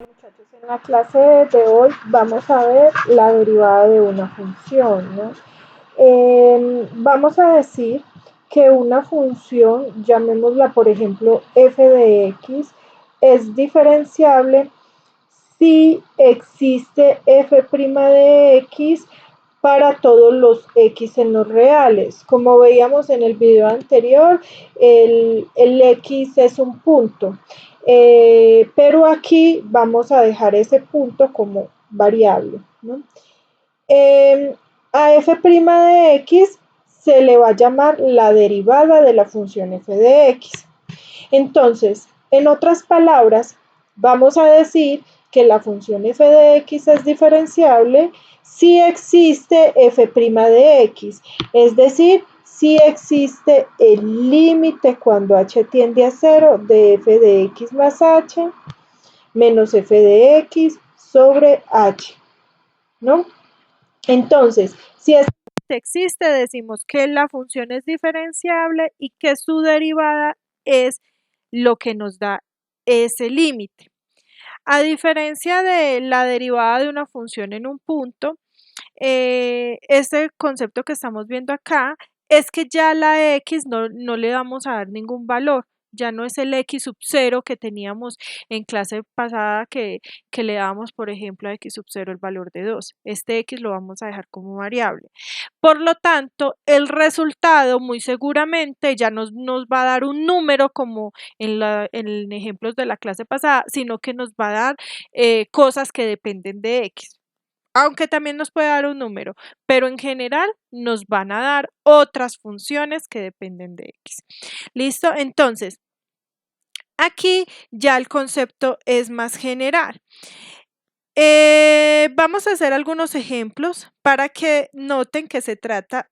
Muchachos, en la clase de hoy vamos a ver la derivada de una función, ¿no? Vamos a decir que una función, llamémosla por ejemplo f de x, es diferenciable si existe f' de x para todos los x en los reales. Como veíamos en el video anterior, el x es un punto, pero aquí vamos a dejar ese punto como variable, ¿no? A f' de x se le va a llamar la derivada de la función f de x. Entonces, en otras palabras, vamos a decir que la función f de x es diferenciable si existe f' de x, es decir, si existe el límite cuando h tiende a 0 de f de x más h menos f de x sobre h, ¿no? Entonces, si existe, decimos que la función es diferenciable y que su derivada es lo que nos da ese límite. A diferencia de la derivada de una función en un punto, este concepto que estamos viendo acá es que ya la x no le vamos a dar ningún valor. Ya no es el x sub 0 que teníamos en clase pasada que le dábamos, por ejemplo, a x sub 0 el valor de 2. Este x lo vamos a dejar como variable. Por lo tanto, el resultado muy seguramente ya nos va a dar un número como en ejemplos de la clase pasada, sino que nos va a dar cosas que dependen de x. Aunque también nos puede dar un número, pero en general nos van a dar otras funciones que dependen de x. ¿Listo? Entonces, aquí ya el concepto es más general. Vamos a hacer algunos ejemplos para que noten que se trata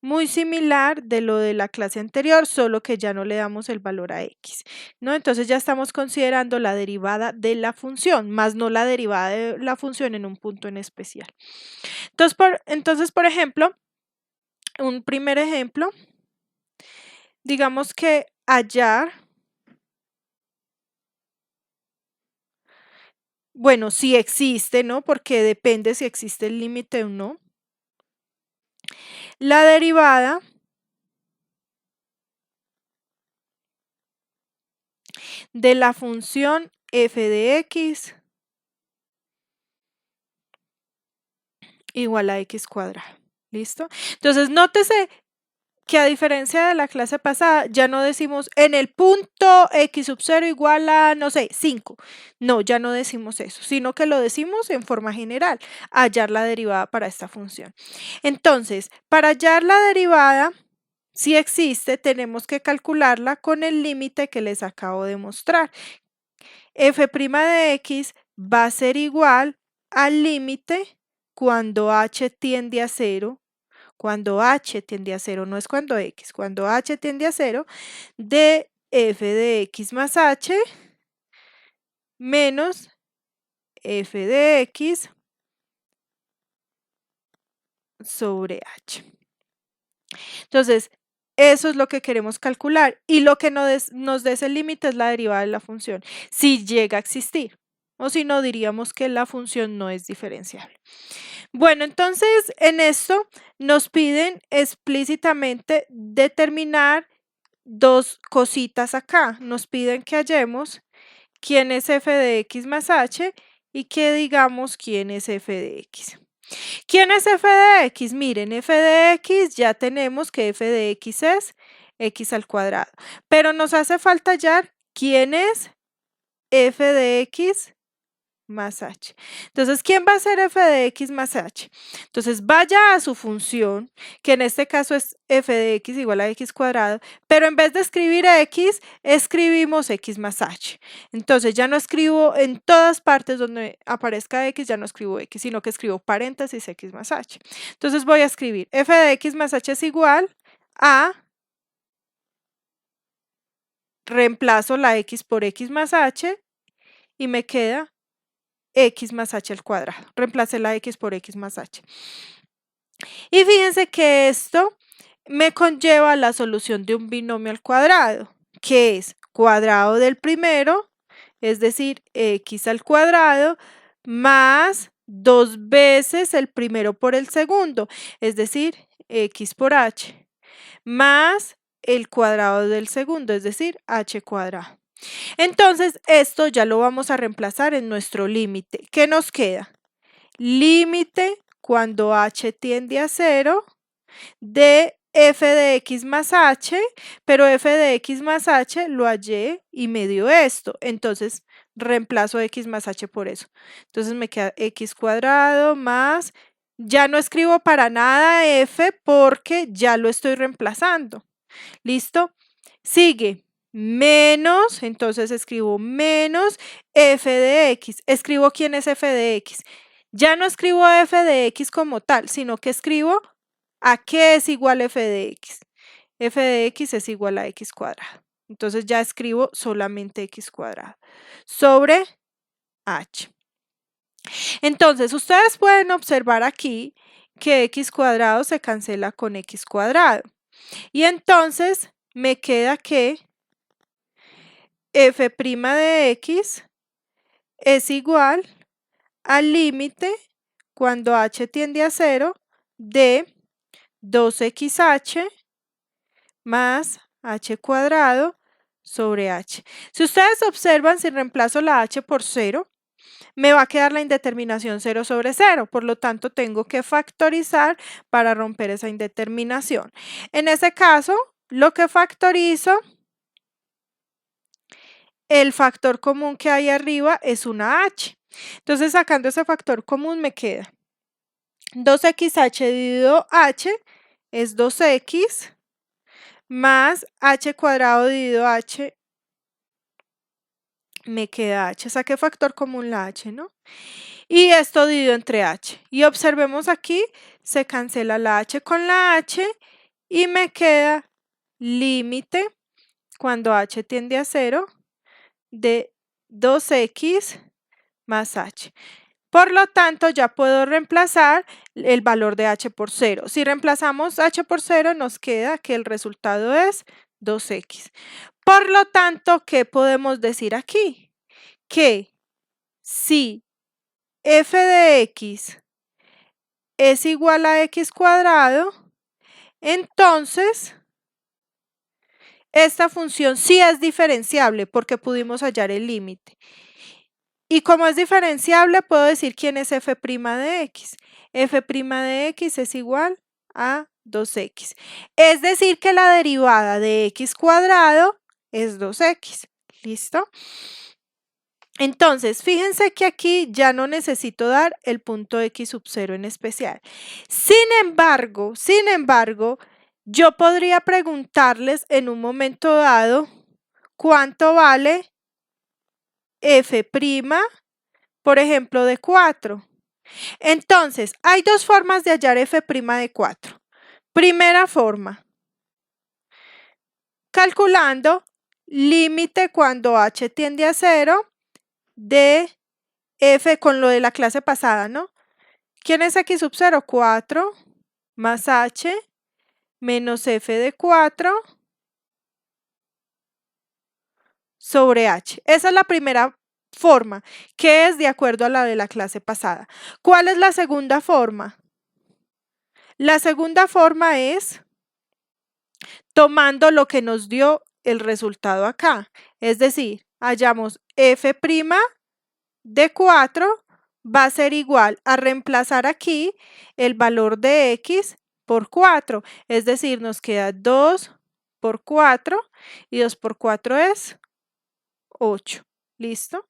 muy similar de lo de la clase anterior, solo que ya no le damos el valor a x, ¿no? Entonces ya estamos considerando la derivada de la función, más no la derivada de la función en un punto en especial. Entonces, por ejemplo, un primer ejemplo, digamos que hallar, bueno, si existe, ¿no? Porque depende si existe el límite o no. La derivada de la función f de x igual a x cuadrado. ¿Listo? Entonces, nótese que a diferencia de la clase pasada, ya no decimos en el punto x sub 0 igual a, no sé, 5. No, ya no decimos eso, sino que lo decimos en forma general, hallar la derivada para esta función. Entonces, para hallar la derivada, si existe, tenemos que calcularla con el límite que les acabo de mostrar. F' de x va a ser igual al límite cuando h tiende a 0, cuando h tiende a 0, no es cuando x, cuando h tiende a 0, de f de x más h menos f de x sobre h. Entonces, eso es lo que queremos calcular y lo que nos dé ese límite es la derivada de la función, si llega a existir, o si no, diríamos que la función no es diferenciable. Bueno, entonces en esto nos piden explícitamente determinar dos cositas acá. Nos piden que hallemos quién es f de x más h y que digamos quién es f de x. ¿Quién es f de x? Miren, f de x ya tenemos que f de x es x al cuadrado, pero nos hace falta hallar quién es f de x más h. Entonces, ¿quién va a ser f de x más h? Entonces, vaya a su función, que en este caso es f de x igual a x cuadrado, pero en vez de escribir x, escribimos x más h. Entonces, ya no escribo en todas partes donde aparezca x, ya no escribo x, sino que escribo paréntesis x más h. Entonces, voy a escribir f de x más h es igual a, reemplazo la x por x más h y me queda x más h al cuadrado. Reemplacé la x por x más h. Y fíjense que esto me conlleva la solución de un binomio al cuadrado, que es cuadrado del primero es decir, x al cuadrado, más 2 veces el primero por el segundo, es decir, x por h, más el cuadrado del segundo, es decir, h cuadrado. Entonces, esto ya lo vamos a reemplazar en nuestro límite. ¿Qué nos queda? Límite cuando h tiende a 0 de f de x más h, pero f de x más h lo hallé y me dio esto. Entonces, reemplazo x más h por eso. Entonces, me queda x cuadrado más, ya no escribo para nada f porque ya lo estoy reemplazando. ¿Listo? Sigue menos, entonces escribo menos f de x. Escribo quién es f de x. Ya no escribo f de x como tal, sino que escribo a qué es igual f de x. F de x es igual a x cuadrado. Entonces ya escribo solamente x cuadrado sobre h. Entonces ustedes pueden observar aquí que x cuadrado se cancela con x cuadrado. Y entonces me queda que f' de x es igual al límite cuando h tiende a 0 de 2xh más h cuadrado sobre h. Si ustedes observan, si reemplazo la h por 0, me va a quedar la indeterminación 0 sobre 0. Por lo tanto, tengo que factorizar para romper esa indeterminación. En ese caso, lo que factorizo, el factor común que hay arriba es una h. Entonces, sacando ese factor común, me queda 2xh dividido h es 2x más h cuadrado dividido h, me queda h. Saqué factor común la h, ¿no? Y esto dividido entre h. Y observemos aquí, se cancela la h con la h y me queda límite cuando h tiende a 0 de 2x más h. Por lo tanto, ya puedo reemplazar el valor de h por 0. Si reemplazamos h por 0, nos queda que el resultado es 2x. Por lo tanto, ¿qué podemos decir aquí? Que si f de x es igual a x cuadrado, entonces esta función sí es diferenciable porque pudimos hallar el límite. Y como es diferenciable, puedo decir quién es f' de x. f' de x es igual a 2x. Es decir, que la derivada de x cuadrado es 2x. ¿Listo? Entonces, fíjense que aquí ya no necesito dar el punto x sub 0 en especial. Sin embargo, yo podría preguntarles en un momento dado cuánto vale f', por ejemplo, de 4. Entonces, hay dos formas de hallar f' de 4. Primera forma, calculando límite cuando h tiende a 0 de f con lo de la clase pasada, ¿no? ¿Quién es x sub 0? 4 más h menos f de 4 sobre h. Esa es la primera forma, que es de acuerdo a la de la clase pasada. ¿Cuál es la segunda forma? La segunda forma es tomando lo que nos dio el resultado acá. Es decir, hallamos f' de 4 va a ser igual a reemplazar aquí el valor de x por 4. Es decir, nos queda 2 por 4 y 2 por 4 es 8. ¿Listo?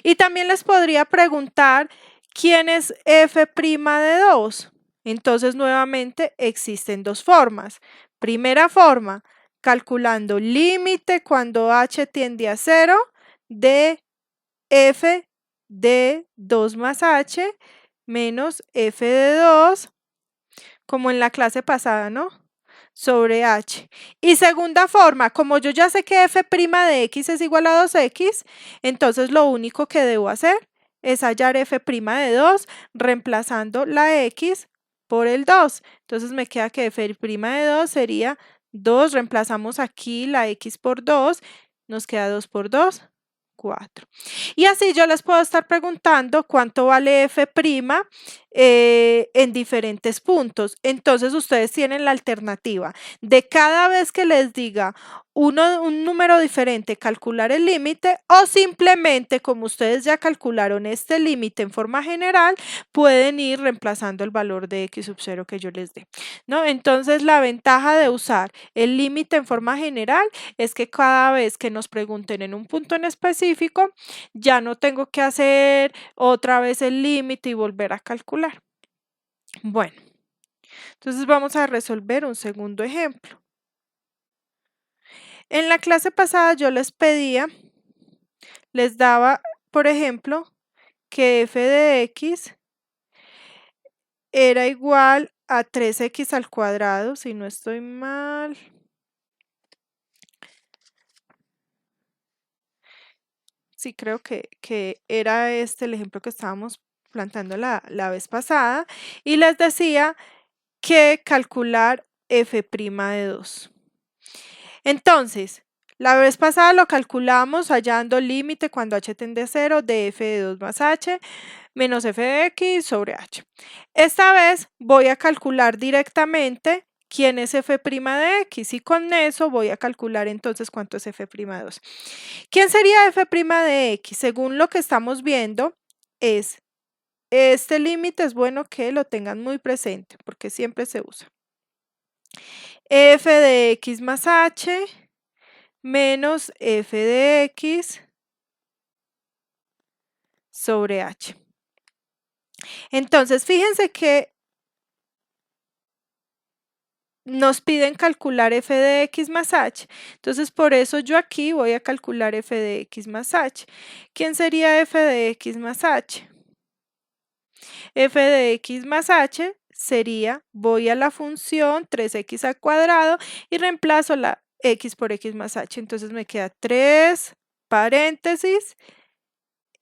Y también les podría preguntar quién es f' de 2. Entonces, nuevamente existen dos formas. Primera forma, calculando límite cuando h tiende a 0 de f de 2 más h menos f de 2, como en la clase pasada, ¿no? Sobre h. Y segunda forma, como yo ya sé que f' de x es igual a 2x, entonces lo único que debo hacer es hallar f' de 2 reemplazando la x por el 2. Entonces me queda que f' de 2 sería 2, reemplazamos aquí la x por 2, nos queda 2 por 2, 4. Y así yo les puedo estar preguntando cuánto vale f' en diferentes puntos. Entonces ustedes tienen la alternativa de cada vez que les diga un número diferente calcular el límite, o simplemente como ustedes ya calcularon este límite en forma general, pueden ir reemplazando el valor de x sub 0 que yo les dé, ¿no? Entonces la ventaja de usar el límite en forma general es que cada vez que nos pregunten en un punto en específico, ya no tengo que hacer otra vez el límite y volver a calcular. Bueno, entonces vamos a resolver un segundo ejemplo. En la clase pasada yo les daba, por ejemplo, que f de x era igual a 3x al cuadrado, si no estoy mal. Sí, creo que era este el ejemplo que estábamos planteando la vez pasada. Y les decía que calcular f' de 2. Entonces, la vez pasada lo calculamos hallando límite cuando h tiende a 0 de f de 2 más h menos f de x sobre h. Esta vez voy a calcular directamente quién es f' de x y con eso voy a calcular entonces cuánto es f' de 2. ¿Quién sería f' de x? Según lo que estamos viendo, es este límite, es bueno que lo tengan muy presente porque siempre se usa. F de x más h menos f de x sobre h. Entonces, fíjense que nos piden calcular f de x más h. Entonces, por eso yo aquí voy a calcular f de x más h. ¿Quién sería f de x más h? F de x más h sería, voy a la función 3x al cuadrado y reemplazo la x por x más h. Entonces me queda 3 paréntesis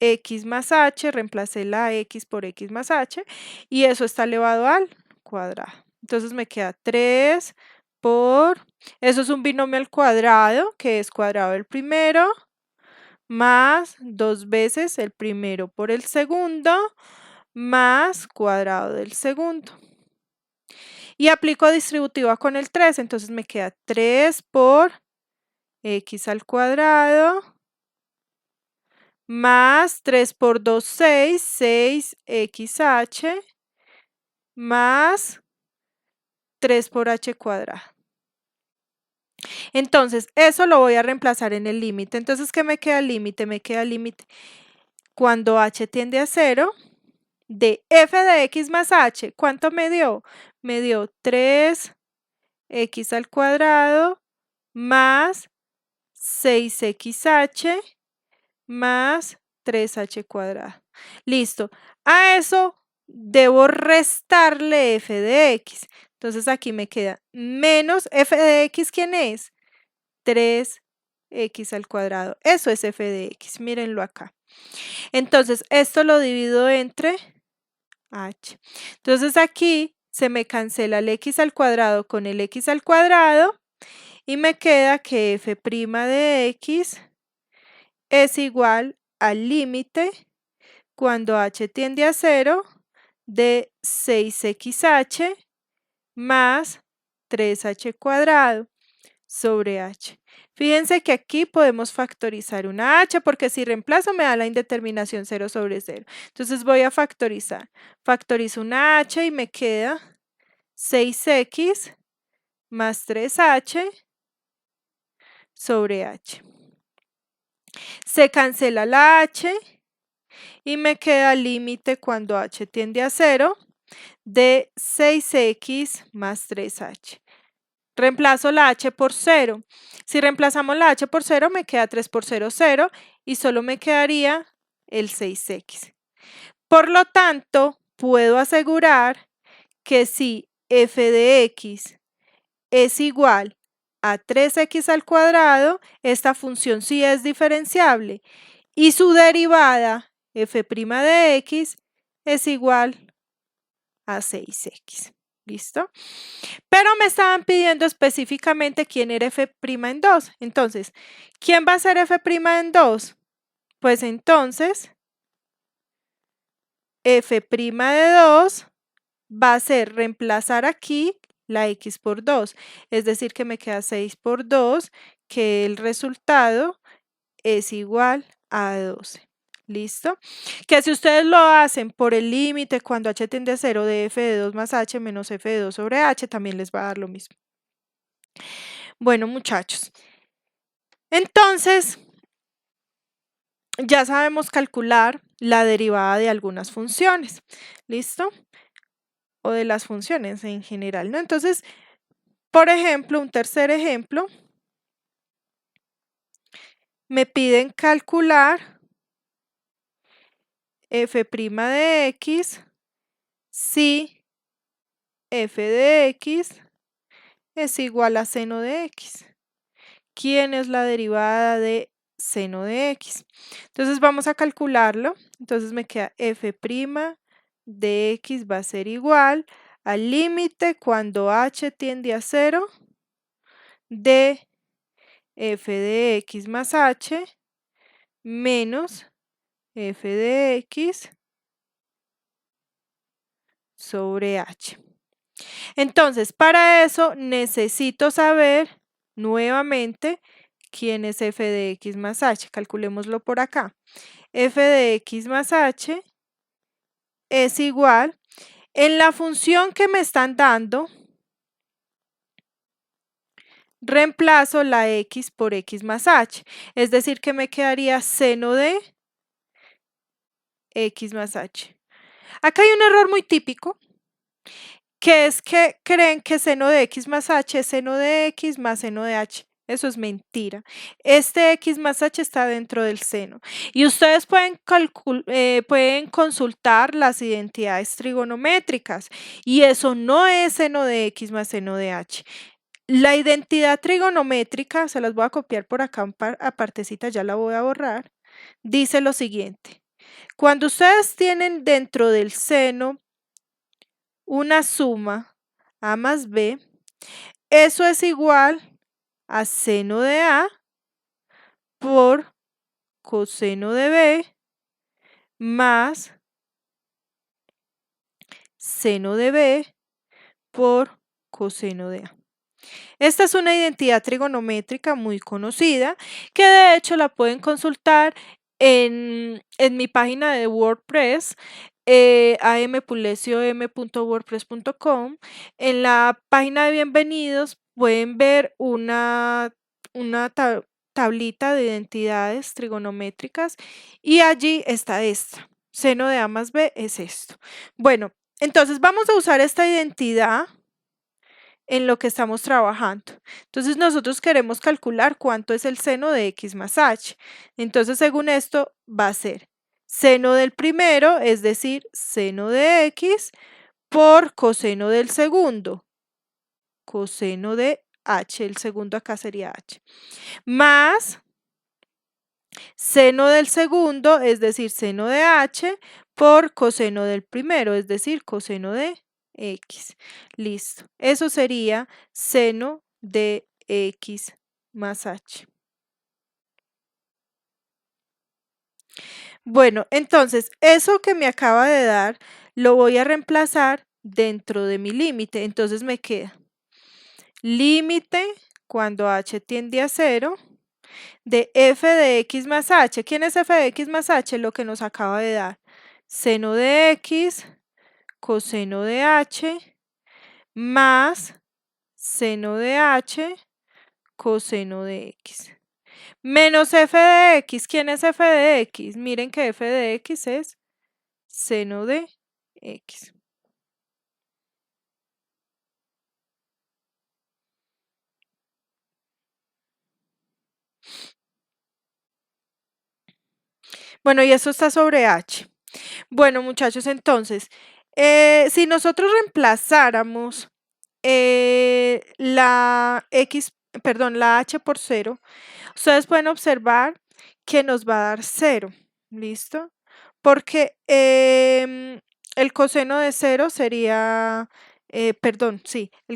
x más h, reemplacé la x por x más h y eso está elevado al cuadrado. Entonces me queda 3 por, eso es un binomio al cuadrado, que es cuadrado del primero, más 2 veces el primero por el segundo, más cuadrado del segundo. Y aplico distributiva con el 3, entonces me queda 3 por x al cuadrado, más 3 por 2, 6, 6xh, más 3 por h cuadrado. Entonces, eso lo voy a reemplazar en el límite. Entonces, ¿qué me queda el límite? Me queda el límite cuando h tiende a 0 de f de x más h. ¿Cuánto me dio? Me dio 3x al cuadrado más 6xh más 3h cuadrado. Listo. A eso debo restarle f de x. Entonces aquí me queda menos f de x, ¿quién es? 3x al cuadrado. Eso es f de x, mírenlo acá. Entonces esto lo divido entre h. Entonces aquí se me cancela el x al cuadrado con el x al cuadrado y me queda que f' de x es igual al límite cuando h tiende a 0 de 6xh más 3h cuadrado sobre h. Fíjense que aquí podemos factorizar una h porque si reemplazo me da la indeterminación 0 sobre 0. Entonces voy a factorizar. Factorizo una h y me queda 6x más 3h sobre h. Se cancela la h y me queda el límite cuando h tiende a 0 de 6x más 3h. Reemplazo la h por 0. Si reemplazamos la h por 0, me queda 3 por 0, 0 y solo me quedaría el 6x. Por lo tanto, puedo asegurar que si f de x es igual a 3x al cuadrado, esta función sí es diferenciable y su derivada, f' de x, es igual a 6x. ¿Listo? Pero me estaban pidiendo específicamente quién era f' en 2. Entonces, ¿quién va a ser f' en 2? Pues entonces, f' de 2 va a ser reemplazar aquí la x por 2, es decir que me queda 6 por 2, que el resultado es igual a 12. ¿Listo? Que si ustedes lo hacen por el límite cuando h tiende a 0 de f de 2 más h menos f de 2 sobre h, también les va a dar lo mismo. Bueno, muchachos, entonces ya sabemos calcular la derivada de algunas funciones. ¿Listo? O de las funciones en general, ¿no? Entonces, por ejemplo, un tercer ejemplo, me piden calcular f' de x si f de x es igual a seno de x. ¿Quién es la derivada de seno de x? Entonces vamos a calcularlo. Entonces me queda f' de x va a ser igual al límite cuando h tiende a 0 de f de x más h menos f de x sobre h. Entonces, para eso necesito saber nuevamente quién es f de x más h. Calculémoslo por acá. F de x más h es igual, en la función que me están dando, reemplazo la x por x más h, es decir que me quedaría seno de x más h. Acá hay un error muy típico, que es que creen que seno de x más h es seno de x más seno de h. Eso es mentira. Este x más h está dentro del seno. Y ustedes pueden consultar las identidades trigonométricas. Y eso no es seno de x más seno de h. La identidad trigonométrica, se las voy a copiar por acá apartecita, ya la voy a borrar, dice lo siguiente. Cuando ustedes tienen dentro del seno una suma a más b, eso es igual a seno de a por coseno de b más seno de b por coseno de a. Esta es una identidad trigonométrica muy conocida que de hecho la pueden consultar en mi página de WordPress, ampulecio.wordpress.com. En la página de bienvenidos pueden ver una tablita de identidades trigonométricas y allí está esta. Seno de a más b es esto. Bueno, entonces vamos a usar esta identidad en lo que estamos trabajando. Entonces nosotros queremos calcular cuánto es el seno de x más h. Entonces según esto va a ser seno del primero, es decir, seno de x por coseno del segundo, coseno de h, el segundo acá sería h, más seno del segundo, es decir, seno de h por coseno del primero, es decir, coseno de x. Listo. Eso sería seno de x más h. Bueno, entonces, eso que me acaba de dar, lo voy a reemplazar dentro de mi límite. Entonces me queda límite cuando h tiende a 0 de f de x más h. ¿Quién es f de x más h? Lo que nos acaba de dar. Seno de x, coseno de h, más seno de h, coseno de x. Menos f de x. ¿Quién es f de x? Miren que f de x es seno de x. Bueno, y eso está sobre h. Bueno, muchachos, entonces, si nosotros reemplazáramos la h por 0, ustedes pueden observar que nos va a dar 0, ¿listo? Porque el coseno de 0 sería, el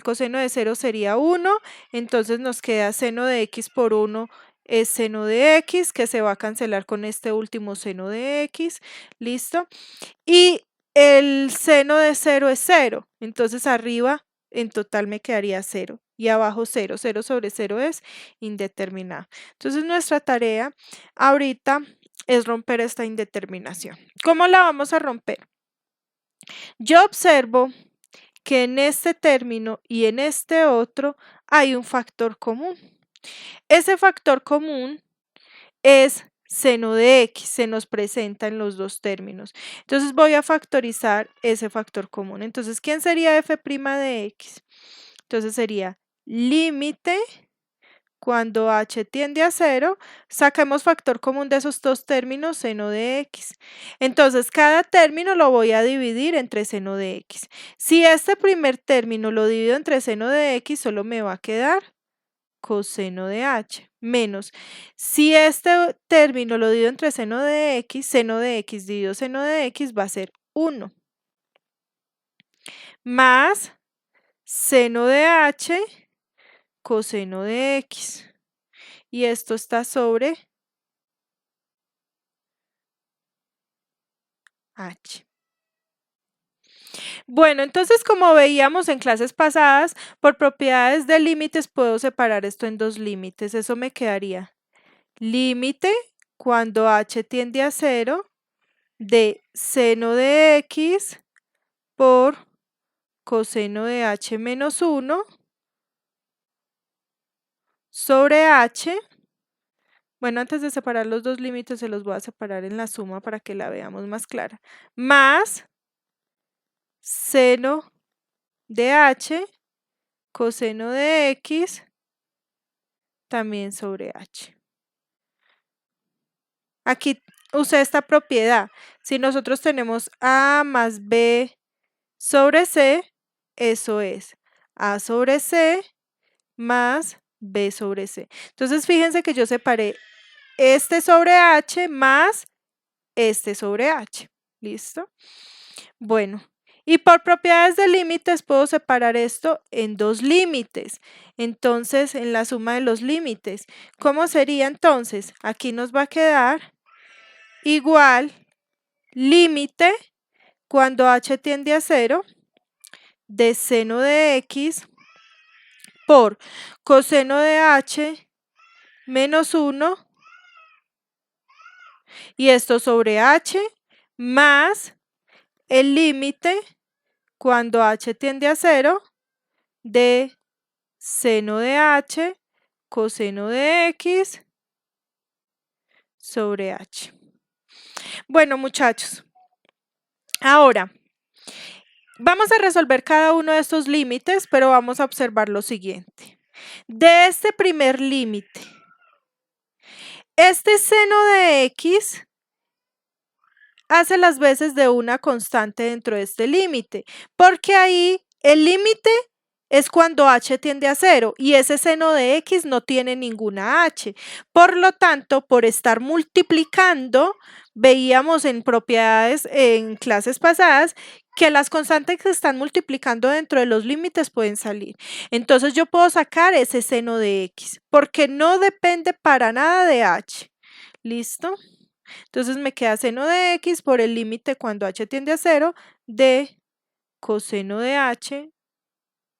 coseno de 0 sería 1, entonces nos queda seno de x por 1 es seno de x, que se va a cancelar con este último seno de x, ¿listo? Y el seno de 0 es 0, entonces arriba en total me quedaría 0 y abajo 0, 0 sobre 0 es indeterminado. Entonces nuestra tarea ahorita es romper esta indeterminación. ¿Cómo la vamos a romper? Yo observo que en este término y en este otro hay un factor común. Ese factor común es seno de x, se nos presenta en los dos términos. Entonces voy a factorizar ese factor común. Entonces, ¿quién sería f' de x? Entonces sería límite cuando h tiende a 0, saquemos factor común de esos dos términos, seno de x. Entonces, cada término lo voy a dividir entre seno de x. Si este primer término lo divido entre seno de x, solo me va a quedar coseno de h, menos, si este término lo divido entre seno de x dividido seno de x va a ser 1, más seno de h coseno de x, y esto está sobre h. Bueno, entonces como veíamos en clases pasadas, por propiedades de límites puedo separar esto en dos límites. Eso me quedaría límite cuando h tiende a 0 de seno de x por coseno de h menos 1 sobre h. Bueno, antes de separar los dos límites se los voy a separar en la suma para que la veamos más clara. Más seno de h coseno de x también sobre h. Aquí usé esta propiedad. Si nosotros tenemos a más b sobre c, eso es a sobre c más b sobre c. Entonces, fíjense que yo separé este sobre h más este sobre h. ¿Listo? Bueno, y por propiedades de límites puedo separar esto en dos límites. Entonces, en la suma de los límites, ¿cómo sería entonces? Aquí nos va a quedar igual límite cuando h tiende a 0 de seno de x por coseno de h menos 1 y esto sobre h más el límite cuando h tiende a 0 de seno de h coseno de x sobre h. Bueno, muchachos, ahora vamos a resolver cada uno de estos límites, pero vamos a observar lo siguiente. De este primer límite, este seno de x hace las veces de una constante dentro de este límite, porque ahí el límite es cuando h tiende a 0 y ese seno de x no tiene ninguna h. Por lo tanto, por estar multiplicando, veíamos en propiedades en clases pasadas que las constantes que están multiplicando dentro de los límites pueden salir. Entonces yo puedo sacar ese seno de x porque no depende para nada de h. ¿Listo? Entonces me queda seno de x por el límite cuando h tiende a 0 de coseno de h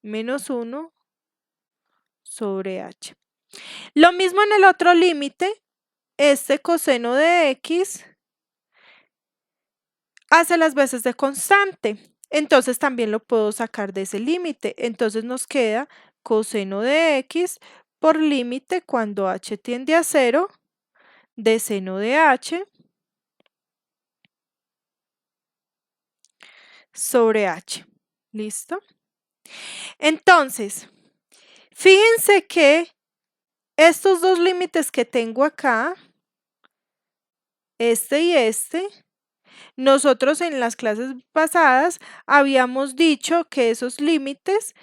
menos 1 sobre h. Lo mismo en el otro límite, este coseno de x hace las veces de constante. Entonces también lo puedo sacar de ese límite. Entonces nos queda coseno de x por límite cuando h tiende a 0 de seno de h sobre h. ¿Listo? Entonces, fíjense que estos dos límites que tengo acá, este y este, nosotros en las clases pasadas habíamos dicho que esos límites,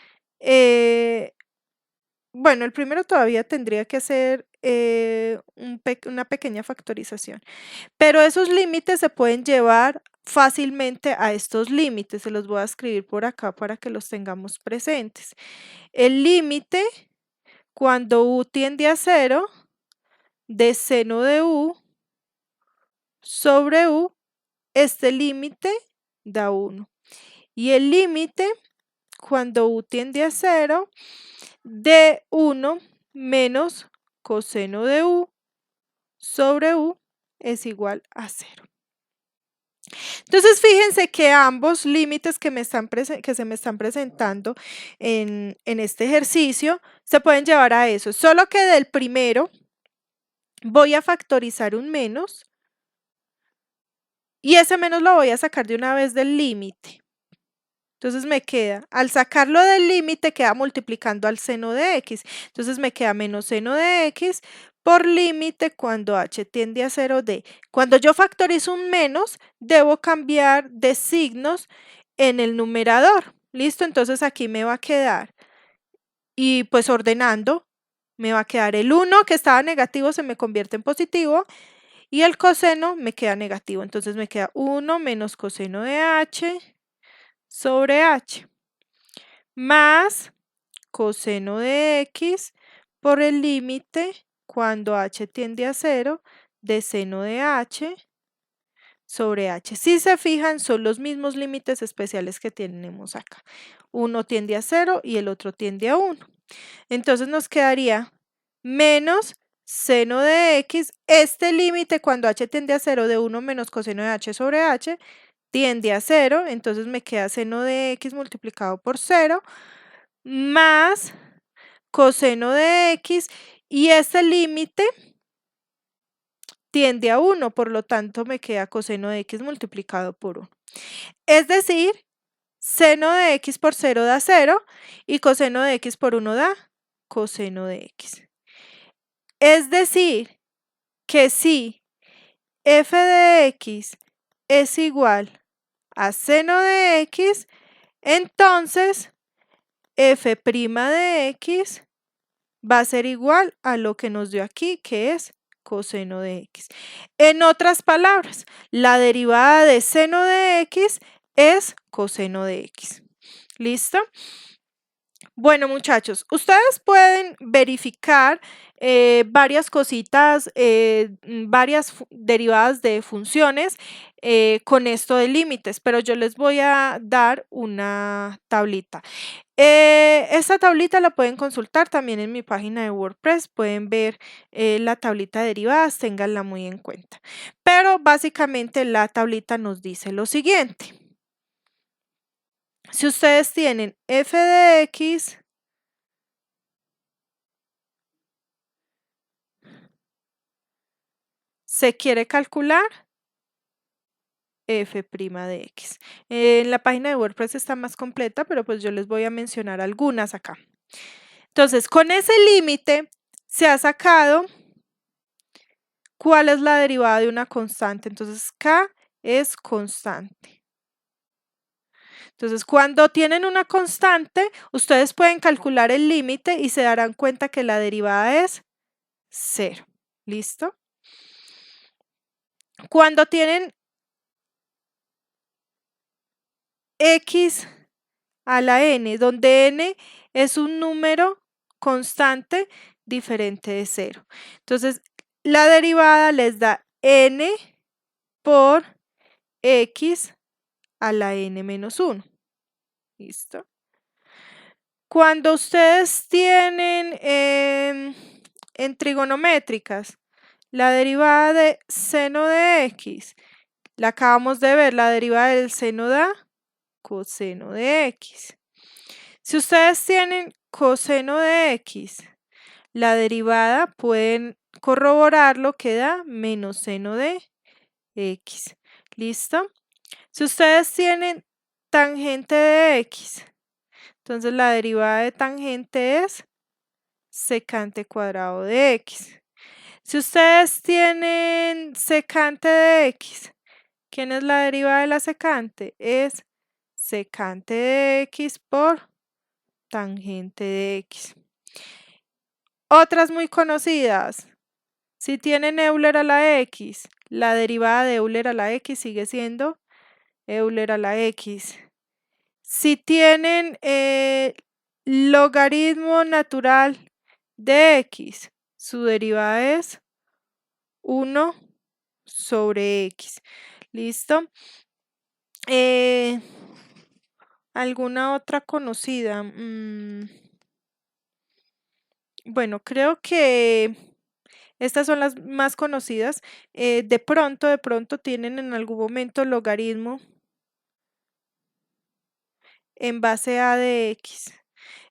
bueno, el primero todavía tendría que hacer una pequeña factorización, pero esos límites se pueden llevar fácilmente a estos límites. Se los voy a escribir por acá para que los tengamos presentes. El límite cuando u tiende a 0 de seno de u sobre u, este límite da 1. Y el límite, cuando u tiende a 0, de 1 menos coseno de u sobre u es igual a 0. Entonces, fíjense que ambos límites que se me están presentando en este ejercicio se pueden llevar a eso, solo que del primero voy a factorizar un menos y ese menos lo voy a sacar de una vez del límite. Entonces me queda, al sacarlo del límite, queda multiplicando al seno de x. Entonces me queda menos seno de x por límite cuando h tiende a 0 de. Cuando yo factorizo un menos, debo cambiar de signos en el numerador. ¿Listo? Entonces aquí me va a quedar, y pues ordenando, me va a quedar el 1 que estaba negativo se me convierte en positivo y el coseno me queda negativo. Entonces me queda 1 menos coseno de h sobre h más coseno de x por el límite cuando h tiende a 0 de seno de h sobre h. Si se fijan, son los mismos límites especiales que tenemos acá. Uno tiende a 0 y el otro tiende a 1. Entonces nos quedaría menos seno de x, este límite cuando h tiende a 0 de 1 menos coseno de h sobre h tiende a 0, entonces me queda seno de x multiplicado por 0 más coseno de x y este límite tiende a 1, por lo tanto me queda coseno de x multiplicado por 1. Es decir, seno de x por 0 da 0 y coseno de x por 1 da coseno de x. Es decir, que si f de x es igual a seno de x, entonces f' de x va a ser igual a lo que nos dio aquí, que es coseno de x. En otras palabras, la derivada de seno de x es coseno de x. ¿Listo? Bueno, muchachos, ustedes pueden verificar varias cositas, varias derivadas de funciones con esto de límites, pero yo les voy a dar una tablita. Esta tablita la pueden consultar también en mi página de WordPress, pueden ver la tablita de derivadas, ténganla muy en cuenta. Pero básicamente la tablita nos dice lo siguiente. Si ustedes tienen f de x se quiere calcular f' de x. En la página de WordPress está más completa, pero pues yo les voy a mencionar algunas acá. Entonces, con ese límite se ha sacado cuál es la derivada de una constante. Entonces, k es constante. Entonces, cuando tienen una constante, ustedes pueden calcular el límite y se darán cuenta que la derivada es 0. ¿Listo? Cuando tienen x a la n, donde n es un número constante diferente de 0. Entonces, la derivada les da n por x a la n menos 1. ¿Listo? Cuando ustedes tienen en trigonométricas la derivada de seno de x, la acabamos de ver, la derivada del seno da coseno de x. Si ustedes tienen coseno de x, la derivada pueden corroborar lo que da menos seno de x. ¿Listo? Si ustedes tienen tangente de x, entonces la derivada de tangente es secante cuadrado de x. Si ustedes tienen secante de x, ¿quién es la derivada de la secante? Es secante de x por tangente de x. Otras muy conocidas. Si tienen Euler a la x, la derivada de Euler a la x sigue siendo Euler a la x. Si tienen logaritmo natural de x, su derivada es 1 sobre x. ¿Listo? ¿Alguna otra conocida? Bueno, creo que estas son las más conocidas. De pronto tienen en algún momento logaritmo en base a de x.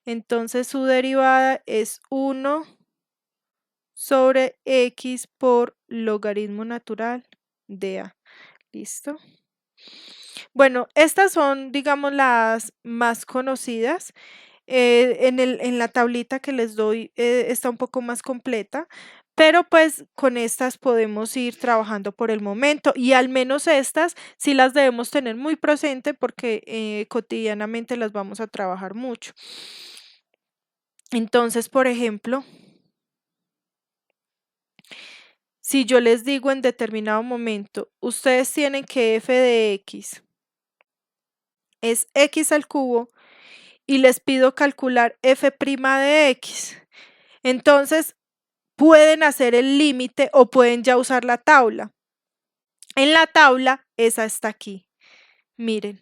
Entonces su derivada es 1 sobre x por logaritmo natural de a. ¿Listo? Bueno, estas son, digamos, las más conocidas. En la tablita que les doy está un poco más completa, pero pues con estas podemos ir trabajando por el momento y al menos estas sí las debemos tener muy presente porque cotidianamente las vamos a trabajar mucho. Entonces, por ejemplo, si yo les digo en determinado momento, ustedes tienen que f de x es x al cubo y les pido calcular f' de x. Entonces, pueden hacer el límite o pueden ya usar la tabla. En la tabla, esa está aquí. Miren,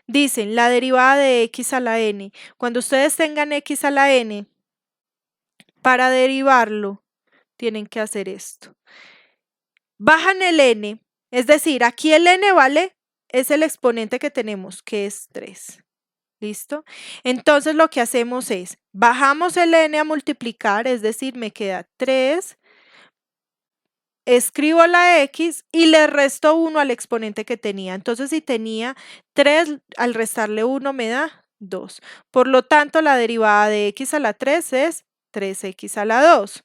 dicen la derivada de x a la n. Cuando ustedes tengan x a la n, para derivarlo, tienen que hacer esto. Bajan el n, es decir, aquí el n vale, es el exponente que tenemos, que es 3. ¿Listo? Entonces lo que hacemos es, bajamos el n a multiplicar, es decir, me queda 3, escribo la x y le resto 1 al exponente que tenía. Entonces si tenía 3, al restarle 1 me da 2. Por lo tanto, la derivada de x a la 3 es 3x a la 2.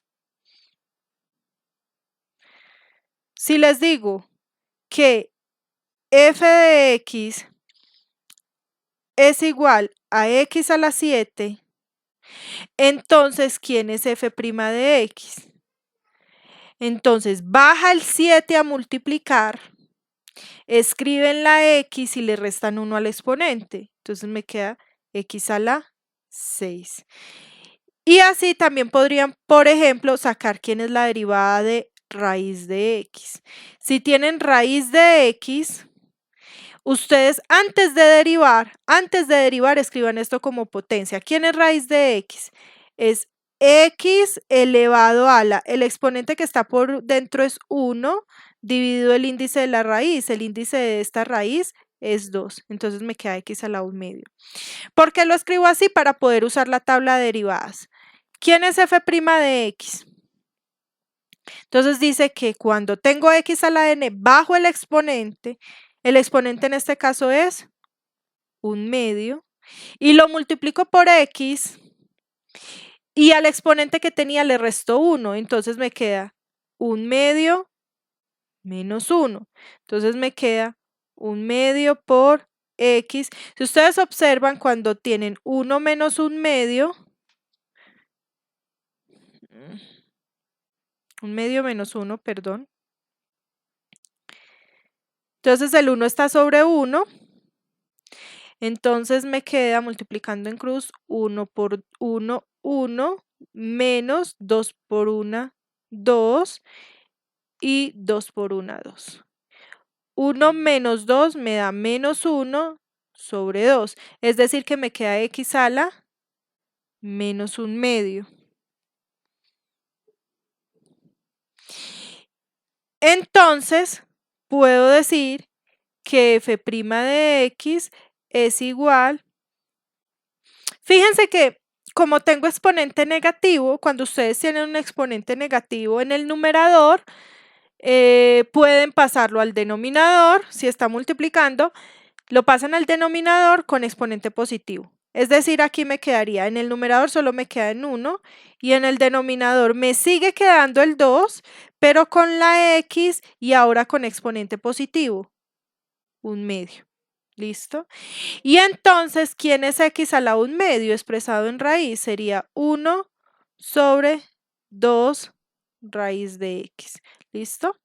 Si les digo que f de x es igual a x a la 7, entonces, ¿quién es f' de x? Entonces, baja el 7 a multiplicar, escriben la x y le restan 1 al exponente. Entonces, me queda x a la 6. Y así también podrían, por ejemplo, sacar quién es la derivada de raíz de x. Si tienen raíz de x, ustedes antes de derivar, escriban esto como potencia. ¿Quién es raíz de x? Es x elevado a el exponente que está por dentro es 1, dividido el índice de la raíz. El índice de esta raíz es 2. Entonces me queda x a la 1/2. ¿Por qué lo escribo así? Para poder usar la tabla de derivadas. ¿Quién es f' de x? Entonces dice que cuando tengo x a la n bajo el exponente en este caso es 1/2, y lo multiplico por x, y al exponente que tenía le resto 1, entonces me queda 1/2 menos 1. Entonces me queda 1/2 por x. Si ustedes observan, cuando tienen 1 menos 1/2, 1/2 menos 1, perdón. Entonces el 1 está sobre 1. Entonces me queda multiplicando en cruz 1 por 1, 1, menos 2 por 1, 2 y 2 por 1, 2. 1 menos 2 me da menos 1 sobre 2. Es decir, que me queda x a la menos 1/2. Entonces, puedo decir que f' de x es igual. Fíjense que como tengo exponente negativo, cuando ustedes tienen un exponente negativo en el numerador, pueden pasarlo al denominador. Si está multiplicando, lo pasan al denominador con exponente positivo. Es decir, aquí me quedaría, en el numerador solo me queda en 1 y en el denominador me sigue quedando el 2, pero con la x y ahora con exponente positivo, 1/2. ¿Listo? Y entonces, ¿quién es x a la 1/2 expresado en raíz? Sería 1 sobre 2 raíz de x. ¿Listo?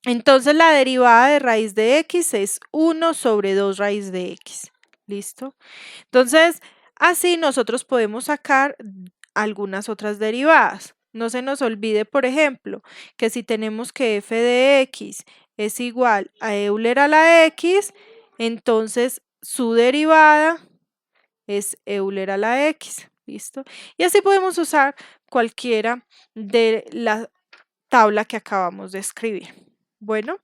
Entonces, la derivada de raíz de x es 1 sobre 2 raíz de x. ¿Listo? Entonces, así nosotros podemos sacar algunas otras derivadas. No se nos olvide, por ejemplo, que si tenemos que f de x es igual a Euler a la x, entonces su derivada es Euler a la x, ¿listo? Y así podemos usar cualquiera de la tabla que acabamos de escribir. Bueno,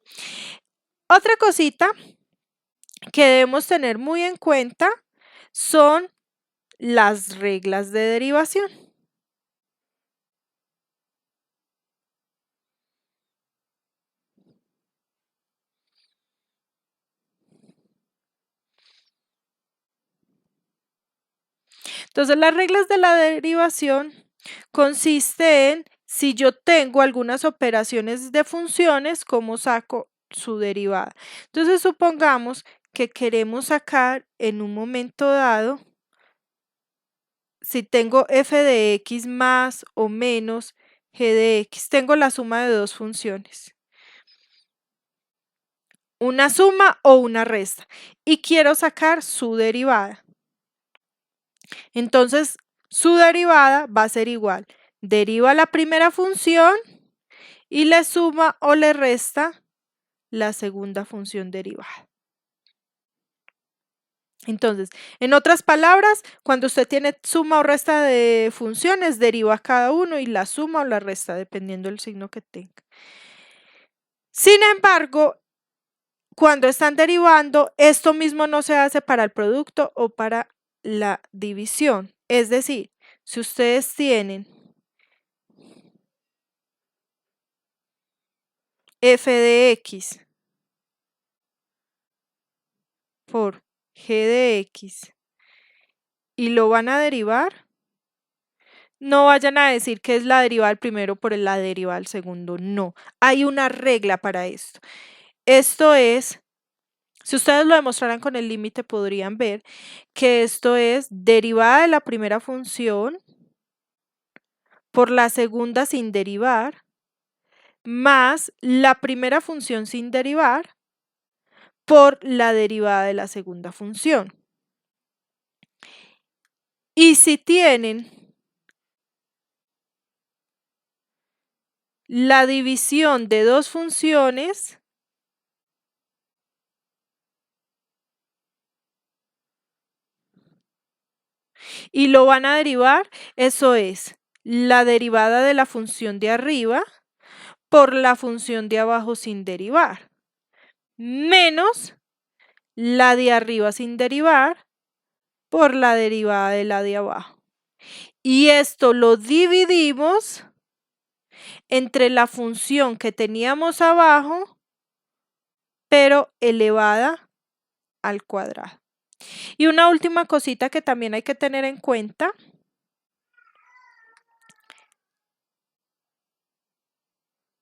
otra cosita que debemos tener muy en cuenta son las reglas de derivación. Entonces, las reglas de la derivación consiste en si yo tengo algunas operaciones de funciones, cómo saco su derivada. Entonces, supongamos que queremos sacar en un momento dado, si tengo f de x más o menos g de x, tengo la suma de dos funciones, una suma o una resta, y quiero sacar su derivada. Entonces, su derivada va a ser igual. Deriva la primera función y le suma o le resta la segunda función derivada. Entonces, en otras palabras, cuando usted tiene suma o resta de funciones, deriva cada uno y la suma o la resta, dependiendo del signo que tenga. Sin embargo, cuando están derivando, esto mismo no se hace para el producto o para la división. Es decir, si ustedes tienen f de x por g de x y lo van a derivar, no vayan a decir que es la derivada del primero por la derivada del segundo. No, hay una regla para esto. Esto es, si ustedes lo demostraran con el límite, podrían ver que esto es derivada de la primera función por la segunda sin derivar, más la primera función sin derivar por la derivada de la segunda función. Y si tienen la división de dos funciones, y lo van a derivar, eso es la derivada de la función de arriba por la función de abajo sin derivar, menos la de arriba sin derivar por la derivada de la de abajo. Y esto lo dividimos entre la función que teníamos abajo, pero elevada al cuadrado. Y una última cosita que también hay que tener en cuenta.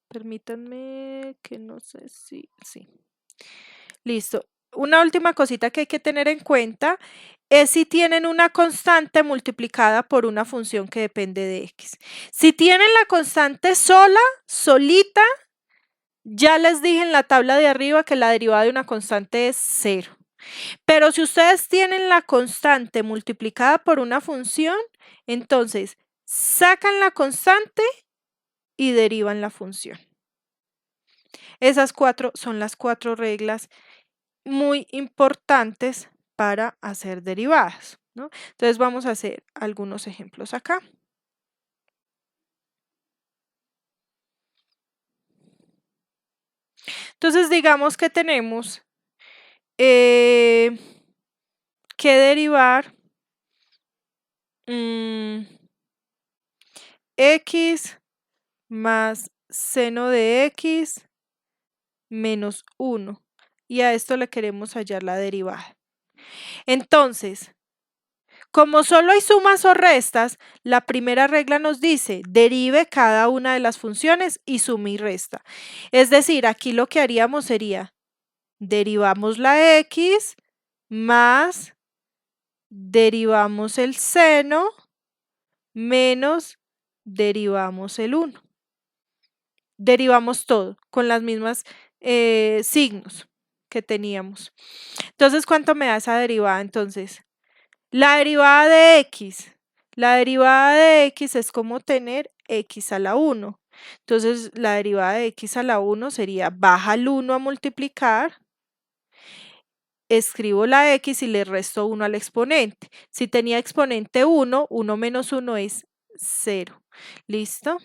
Permítanme que no sé si... Sí. Listo. Una última cosita que hay que tener en cuenta es si tienen una constante multiplicada por una función que depende de x. Si tienen la constante sola, solita, ya les dije en la tabla de arriba que la derivada de una constante es 0. Pero si ustedes tienen la constante multiplicada por una función, entonces sacan la constante y derivan la función. Esas son las 4 reglas muy importantes para hacer derivadas, ¿no? Entonces vamos a hacer algunos ejemplos acá. Entonces digamos que tenemos que derivar x más seno de x menos 1. Y a esto le queremos hallar la derivada. Entonces, como solo hay sumas o restas, la primera regla nos dice derive cada una de las funciones y suma y resta. Es decir, aquí lo que haríamos sería derivamos la x más derivamos el seno menos derivamos el 1. Derivamos todo con las mismas signos que teníamos. Entonces, ¿cuánto me da esa derivada? Entonces, la derivada de x es como tener x a la 1. Entonces, la derivada de x a la 1 sería baja el 1 a multiplicar, escribo la x y le resto 1 al exponente. Si tenía exponente 1, 1 menos 1 es 0. ¿Listo?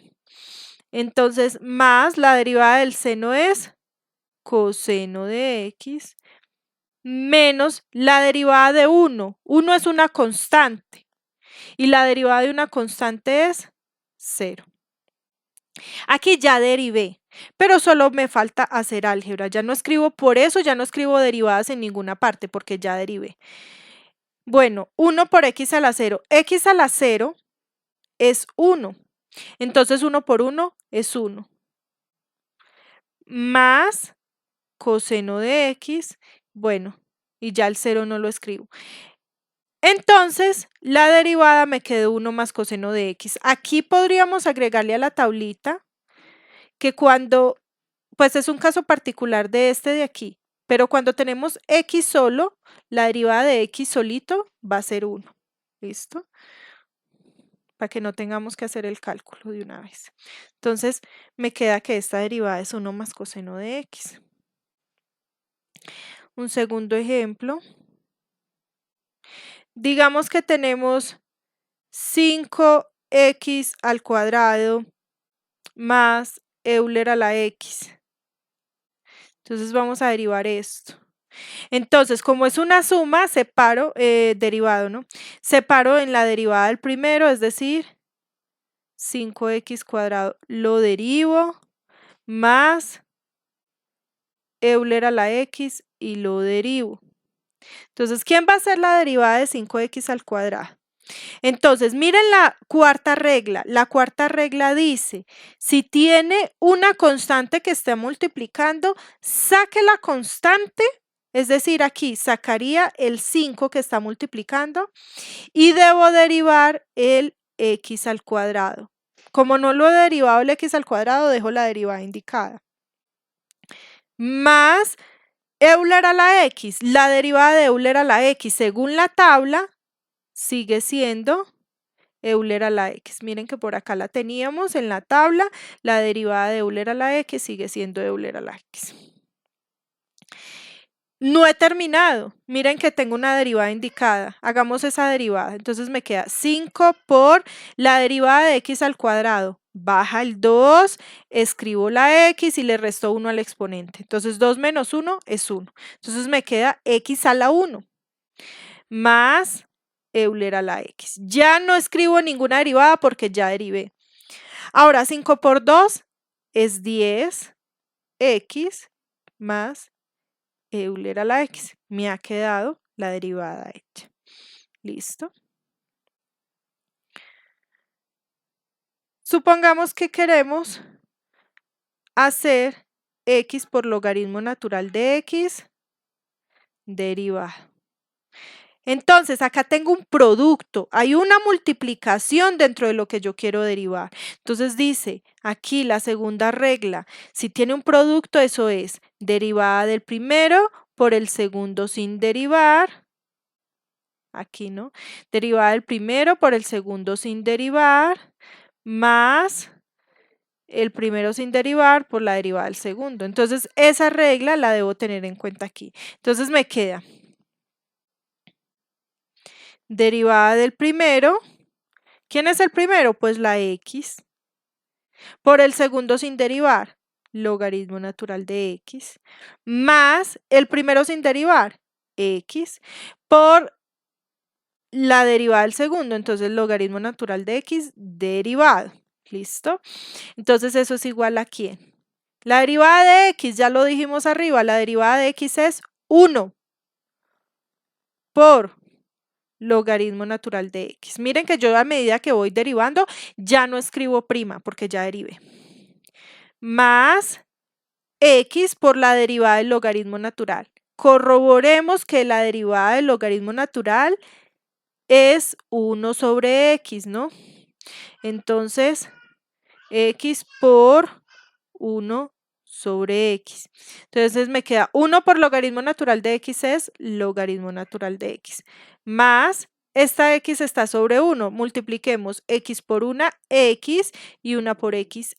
Entonces, más la derivada del seno es coseno de x menos la derivada de 1. 1 es una constante y la derivada de una constante es 0. Aquí ya derivé, pero solo me falta hacer álgebra. Ya no escribo, por eso ya no escribo derivadas en ninguna parte, porque ya derivé. Bueno, 1 por x a la 0. X a la 0 es 1. Entonces 1 por 1 es 1. Más coseno de x, bueno, y ya el 0 no lo escribo. Entonces, la derivada me quedó 1 más coseno de x. Aquí podríamos agregarle a la tablita que cuando, pues es un caso particular de este de aquí, pero cuando tenemos x solo, la derivada de x solito va a ser 1. ¿Listo? Para que no tengamos que hacer el cálculo de una vez. Entonces, me queda que esta derivada es 1 más coseno de x. Un segundo ejemplo. Digamos que tenemos 5x al cuadrado más Euler a la x. Entonces vamos a derivar esto. Entonces, como es una suma, separo, derivado, ¿no? Separo en la derivada del primero, es decir, 5x cuadrado, lo derivo, más Euler a la x y lo derivo. Entonces, ¿quién va a ser la derivada de 5x al cuadrado? Entonces, miren la cuarta regla. La cuarta regla dice, si tiene una constante que esté multiplicando, saque la constante, es decir, aquí sacaría el 5 que está multiplicando y debo derivar el x al cuadrado. Como no lo he derivado el x al cuadrado, dejo la derivada indicada. Más Euler a la x. La derivada de Euler a la x, según la tabla, sigue siendo Euler a la x. Miren que por acá la teníamos en la tabla, la derivada de Euler a la x sigue siendo Euler a la x. No he terminado, miren que tengo una derivada indicada, hagamos esa derivada, entonces me queda 5 por la derivada de x al cuadrado, baja el 2, escribo la x y le resto 1 al exponente, entonces 2 menos 1 es 1, entonces me queda x a la 1 más Euler a la x. Ya no escribo ninguna derivada porque ya derivé. Ahora 5 por 2 es 10, x más Euler a la x. Me ha quedado la derivada hecha. ¿Listo? Supongamos que queremos hacer x por logaritmo natural de x derivado. Entonces, acá tengo un producto, hay una multiplicación dentro de lo que yo quiero derivar. Entonces dice, aquí la segunda regla, si tiene un producto, eso es derivada del primero por el segundo sin derivar. Aquí, ¿no? Derivada del primero por el segundo sin derivar, más el primero sin derivar por la derivada del segundo. Entonces, esa regla la debo tener en cuenta aquí. Entonces, me queda derivada del primero. ¿Quién es el primero? Pues la x. Por el segundo sin derivar, logaritmo natural de x, más el primero sin derivar, x, por la derivada del segundo, entonces logaritmo natural de x derivado. ¿Listo? Entonces eso es igual a ¿quién? La derivada de x, ya lo dijimos arriba, la derivada de x es 1 por logaritmo natural de x. Miren que yo a medida que voy derivando ya no escribo prima porque ya derivé. Más x por la derivada del logaritmo natural. Corroboremos que la derivada del logaritmo natural es 1 sobre x, ¿no? Entonces, x por 1 sobre x. Entonces me queda 1 por logaritmo natural de x es logaritmo natural de x, más esta x está sobre 1. Multipliquemos x por una x y una por x.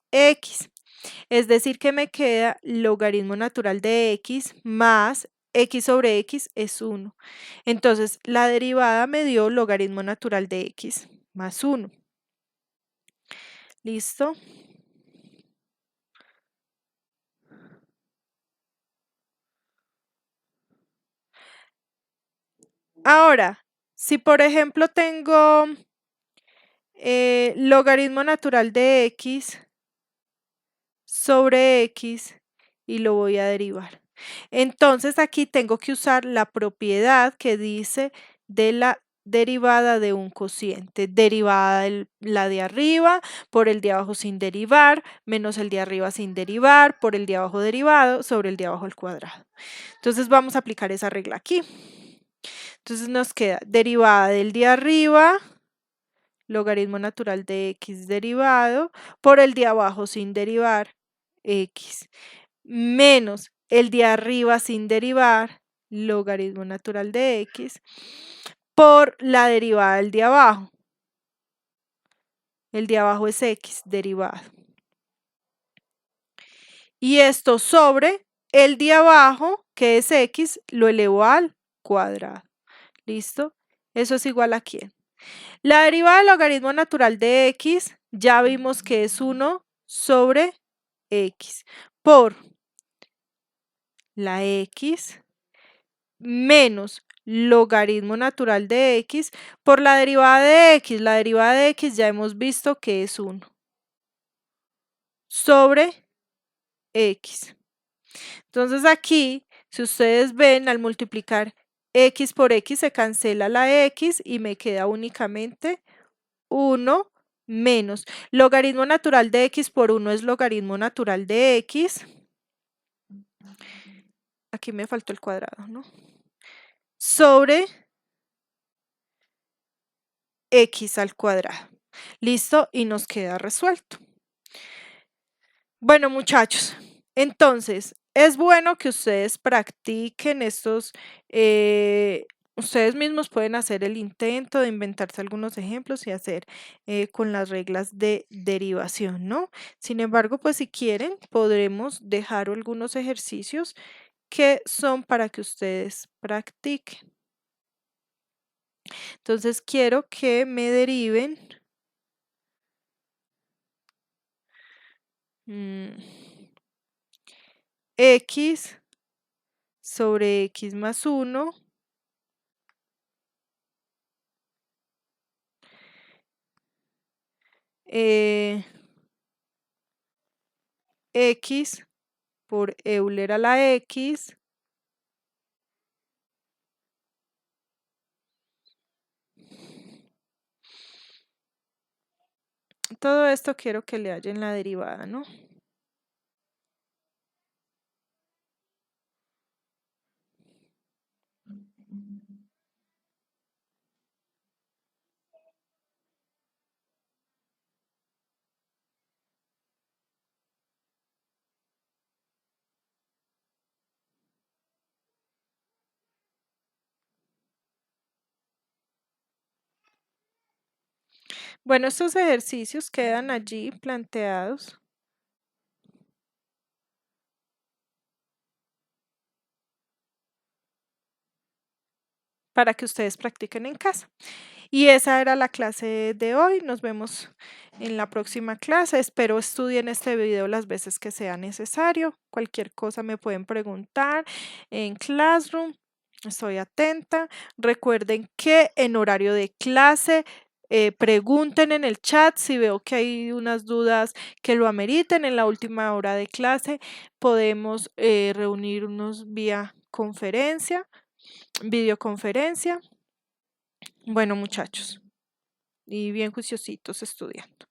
Es decir, que me queda logaritmo natural de x más x sobre x es 1. Entonces, la derivada me dio logaritmo natural de x más 1. ¿Listo? Ahora, si por ejemplo tengo logaritmo natural de x sobre x y lo voy a derivar. Entonces aquí tengo que usar la propiedad que dice de la derivada de un cociente. Derivada de la de arriba por el de abajo sin derivar, menos el de arriba sin derivar, por el de abajo derivado sobre el de abajo al cuadrado. Entonces vamos a aplicar esa regla aquí. Entonces nos queda derivada del de arriba, logaritmo natural de x derivado, por el de abajo sin derivar, x, menos el de arriba sin derivar, logaritmo natural de x, por la derivada del de abajo. El de abajo es x derivado. Y esto sobre el de abajo, que es x, lo elevo al cuadrado. ¿Listo? Eso es igual a ¿quién? La derivada del logaritmo natural de x ya vimos que es 1 sobre x por la x menos logaritmo natural de x por la derivada de x. La derivada de x ya hemos visto que es 1 sobre x. Entonces aquí, si ustedes ven, al multiplicar x por x se cancela la x y me queda únicamente 1 menos logaritmo natural de x por 1 es logaritmo natural de x. Aquí me faltó el cuadrado, ¿no? Sobre x al cuadrado. ¿Listo? Y nos queda resuelto. Bueno, muchachos, entonces es bueno que ustedes practiquen estos, ustedes mismos pueden hacer el intento de inventarse algunos ejemplos y hacer con las reglas de derivación, ¿no? Sin embargo, pues si quieren, podremos dejar algunos ejercicios que son para que ustedes practiquen. Entonces, quiero que me deriven x sobre x más 1 x por Euler a la x todo esto quiero que le hallen la derivada, ¿no? Bueno, estos ejercicios quedan allí planteados para que ustedes practiquen en casa. Y esa era la clase de hoy. Nos vemos en la próxima clase. Espero estudien este video las veces que sea necesario. Cualquier cosa me pueden preguntar en Classroom. Estoy atenta. Recuerden que en horario de clase pregunten en el chat si veo que hay unas dudas que lo ameriten. En la última hora de clase podemos reunirnos vía conferencia, videoconferencia. Bueno, muchachos, y bien juiciositos estudiando.